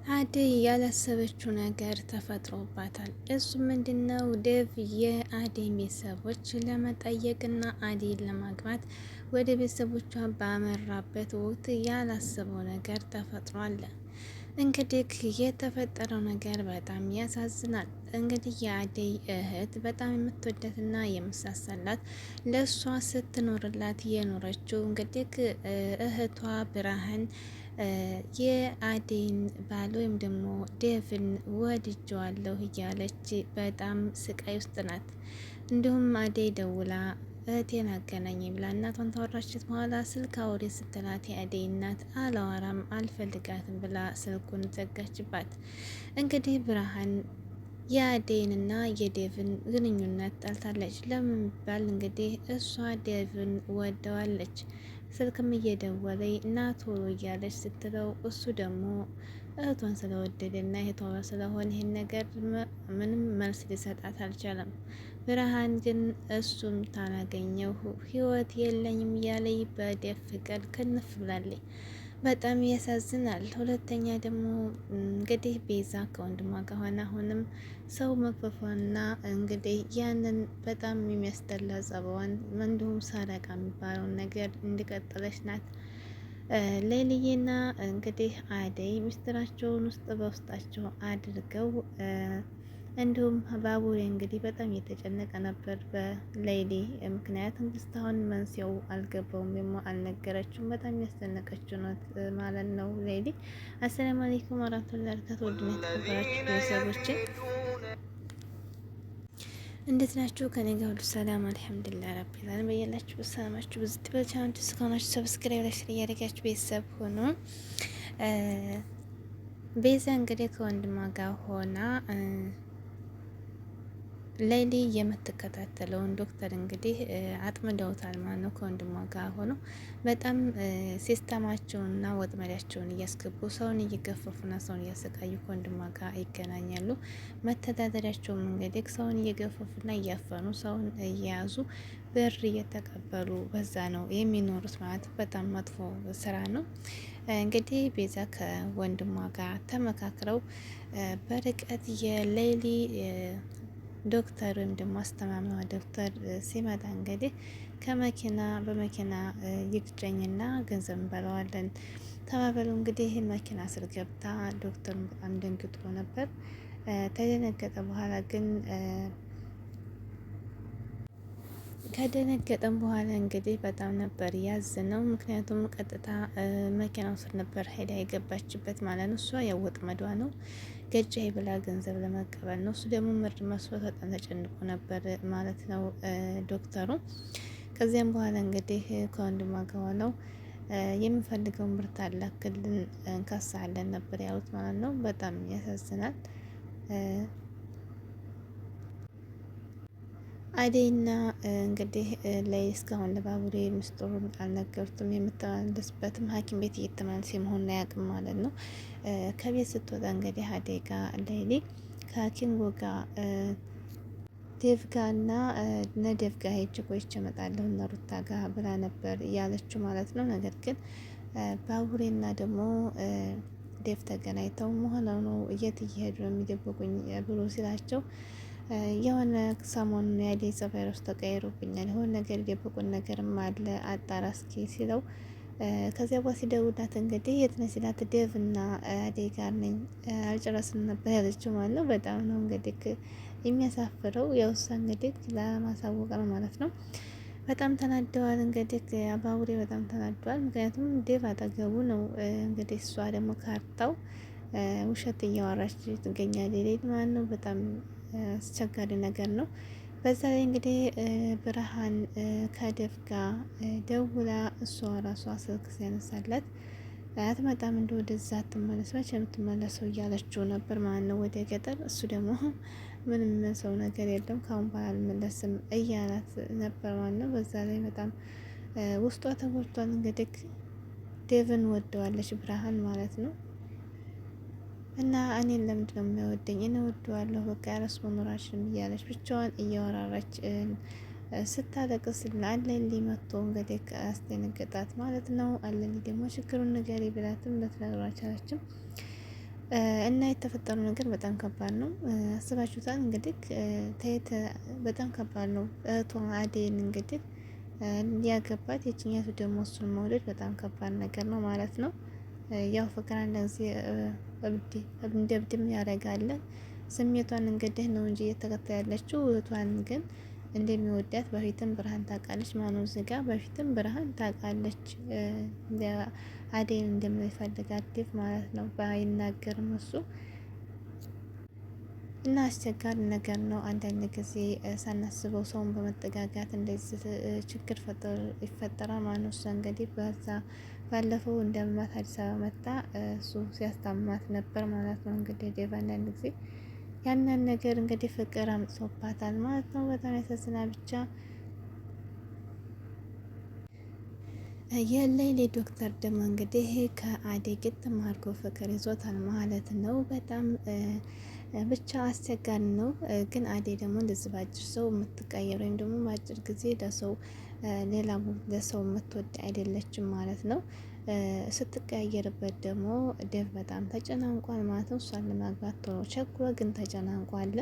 አደይ ያላሰበችው ነገር ተፈጥሮባታል። እሱ ምንድነው? ዴቭ የአደይ ቤተሰቦች ለመጠየቅና አደይን ለማግባት ወደ ቤተሰቦቿ ባመራበት ወቅት ያላሰበው ነገር ተፈጥሯል። እንግዲህ የተፈጠረው ነገር በጣም ያሳዝናል። እንግዲህ የአደይ እህት በጣም የምትወዳትና የምሳሳላት ለእሷ ስትኖርላት የኖረችው እንግዲህ እህቷ ብርሃን የአደይን ባል ወይም ደግሞ ዴቭን ወድጀዋለሁ እያለች በጣም ስቃይ ውስጥ ናት። እንዲሁም አደይ ደውላ እህቴን አገናኝ ብላ እናቷን ታወራችት በኋላ ስልክ አውሪ ስትላት የአደይ እናት አላዋራም አልፈልጋትም ብላ ስልኩን ዘጋችባት። እንግዲህ ብርሃን የአደይንና የዴቭን ግንኙነት ጠልታለች። ለምን ቢባል እንግዲህ እሷ ዴቭን ወደዋለች። ስልክም እየደወለኝ እና ቶሎ እያለች ስትለው እሱ ደግሞ እህቷን ስለወደደና እህቷ ስለሆነ ይህን ነገር ምንም መልስ ሊሰጣት አልቻለም። ብርሃን ግን እሱም ታላገኘው ህይወት የለኝም እያለኝ በዴቭ ፍቅር ክንፍ ብላለች። በጣም ያሳዝናል። ሁለተኛ ደግሞ እንግዲህ ቤዛ ከወንድሟ ጋር ሆና አሁንም ሰው መክፈፏና እንግዲህ ያንን በጣም የሚያስጠላ ጸባዋን እንዲሁም ሰረቃ የሚባለውን ነገር እንዲቀጥለች ናት። ሌሊዬና እንግዲህ አደይ ምስጢራቸውን ውስጥ በውስጣቸው አድርገው እንዲሁም ባቡሬ እንግዲህ በጣም እየተጨነቀ ነበር በሌሊ ምክንያት። እስካሁን መንስኤው አልገባውም ወይም አልነገረችውም። በጣም ያስጨነቀችው ነው ማለት ነው ሌሊ። አሰላሙ አለይኩም ወራህመቱላሂ ወበረካቱህ። ውድና የተከበራችሁ ቤተሰቦቼ እንዴት ናችሁ? ከኔ ጋር ሁሉ ሰላም አልሐምዱሊላህ ረቢል ዓለሚን። በያላችሁ ሰላማችሁ ብዙ ትበልቻችሁ እስከሆናችሁ ሰብስክራይብ ላይ ሼር እያደረጋችሁ ቤተሰብ ሆኖ ቤዛ እንግዲህ ከወንድሟ ጋር ሆና ሌሊ የምትከታተለውን ዶክተር እንግዲህ አጥምደውታል ማለት ነው። ከወንድሟ ጋር ሆኖ በጣም ሲስተማቸውንና ወጥመዳቸውን እያስገቡ ሰውን እየገፈፉና ሰውን እያሰቃዩ ከወንድሟ ጋር ይገናኛሉ። መተዳደሪያቸውም እንግዲህ ሰውን እየገፈፉና እያፈኑ ሰውን እየያዙ ብር እየተቀበሉ በዛ ነው የሚኖሩት ማለት በጣም መጥፎ ስራ ነው። እንግዲህ ቤዛ ከወንድሟ ጋር ተመካክረው በርቀት የሌሊ ዶክተር ወይም ደግሞ አስተማሚዋ ዶክተር ሲመጣ እንግዲህ ከመኪና በመኪና ይግጨኝና ገንዘብ እንበለዋለን ተባበሉ። እንግዲህ መኪና ስር ገብታ ዶክተሩን በጣም ደንግጦ ነበር። ተደነገጠ በኋላ ግን ከደነገጠም በኋላ እንግዲህ በጣም ነበር ያዝነው። ምክንያቱም ቀጥታ መኪናው ስር ነበር ሄዳ የገባችበት ማለት ነው። እሷ ያው ወጥመዷ ነው ገጫ ብላ ገንዘብ ለመቀበል ነው። እሱ ደግሞ ምርድ መስሎት በጣም ተጨንቆ ነበር ማለት ነው ዶክተሩ። ከዚያም በኋላ እንግዲህ ከወንድሟ ጋር ሆነው የምንፈልገውን ብር ታላክልን እንከሳለን ነበር ያሉት ማለት ነው። በጣም ያሳዝናል። አደይና እንግዲህ ላይ እስካሁን ለባቡሬ ምስጢሩን አልነገሩትም። የምትመለስበትም ሐኪም ቤት እየተመለሰ መሆኑን አያውቅም ማለት ነው። ከቤት ስትወጣ እንግዲህ አደይ ጋር ሌሊ ከሐኪም ጋር ዴቭ ጋር እና ነዴቭ ጋር ሄጄ ቆይቼ እመጣለሁ እነ ሩታ ጋር ብላ ነበር ያለችው ማለት ነው። ነገር ግን ባቡሬና ደግሞ ዴቭ ተገናኝተው መሆኑ የት እየሄዱ ነው የሚደብቁኝ ብሎ ሲላቸው የሆነ ሰሞኑን የአደይ ጸባይ ራሱ ተቀይሮብኛል፣ የሆነ ነገር የደበቁን ነገርም አለ አጣራ እስኪ ሲለው ከዚያ በኋላ ሲደውላት እንግዲህ የት ነሽ ሲላት ዴቭ እና አደይ ጋር ነኝ አልጨረስም ነበር ያለችው ማለት ነው። በጣም ነው እንግዲህ የሚያሳፍረው። ያው እሷ እንግዲህ ለማሳወቅ ነው ማለት ነው። በጣም ተናደዋል እንግዲህ ባቡሬ በጣም ተናደዋል። ምክንያቱም ዴቭ አጠገቡ ነው እንግዲህ እሷ ደግሞ ካርታው ውሸት እያወራች ትገኛለች ማለት ነው። በጣም አስቸጋሪ ነገር ነው። በዛ ላይ እንግዲህ ብርሃን ከዴቭ ጋር ደውላ እሷ ራሷ ስልክ ሲያነሳላት አትመጣም እንደ ወደዛ ትመለስ መቼ የምትመለሰው እያለችው ነበር ማለት ነው ወደ ገጠር። እሱ ደግሞ ምንም ሰው ነገር የለም ካሁን በኋላ አልመለስም እያላት ነበር ማለት ነው። በዛ ላይ በጣም ውስጧ ተጎድቷል። እንግዲህ ዴቭን ወደዋለች ብርሃን ማለት ነው። እና እኔን ለምንድን ነው የሚወደኝ? እኔ ወደዋለሁ በቃ ያለሱ መኖራችን እያለች ብቻዋን እያወራረች ስታለቅስ አለሊ መጥቶ እንግዲህ አስደነገጣት ማለት ነው። አለሊ ደግሞ ችግሩን ንገሪ ብላትም ልትነግረው አልቻለችም። እና የተፈጠረው ነገር በጣም ከባድ ነው። አስባችሁታል እንግዲህ ተየት በጣም ከባድ ነው። እህቷ አዴን እንግዲህ ሊያገባት የችኛቱ ደግሞ እሱን መውደድ በጣም ከባድ ነገር ነው ማለት ነው። ያው ፍቅር አንዳንድ ጊዜ እንደ እብድም ያደርጋል። ስሜቷን እንግዲህ ነው እንጂ እየተከተለ ያለችው እህቷን ግን እንደሚወዳት በፊትም ብርሃን ታውቃለች። ማኑ ዝጋ በፊትም ብርሃን ታውቃለች አዴን እንደሚፈልጋት ዴቭ ማለት ነው። ባይናገርም እሱ እና አስቸጋሪ ነገር ነው። አንዳንድ ጊዜ ሳናስበው ሰውን በመጠጋጋት እንደዚህ ችግር ይፈጠራል ማለት ነው። እሷ እንግዲህ በዛ ባለፈው እንደማት አዲስ አበባ መጣ እሱ ሲያስታማት ነበር ማለት ነው። እንግዲህ ዴቭ አንዳንድ ጊዜ ያንን ነገር እንግዲህ ፍቅር አምጥቶባታል ማለት ነው። በጣም ያሳዝናል ብቻ የሌሊ ዶክተር ደግሞ እንግዲህ ከአደይ ግጥም አድርጎ ፍቅር ይዞታል ማለት ነው። በጣም ብቻ አስቸጋሪ ነው። ግን አደይ ደግሞ እንደዚህ በአጭር ሰው የምትቀየር ወይም ደግሞ በአጭር ጊዜ ለሰው ሌላ ለሰው የምትወድ አይደለችም ማለት ነው። ስትቀያየርበት ደግሞ ዴቭ በጣም ተጨናንቋል ማለት ነው። እሷን ለማግባት ቶሎ ቸኩሎ ግን ተጨናንቋል።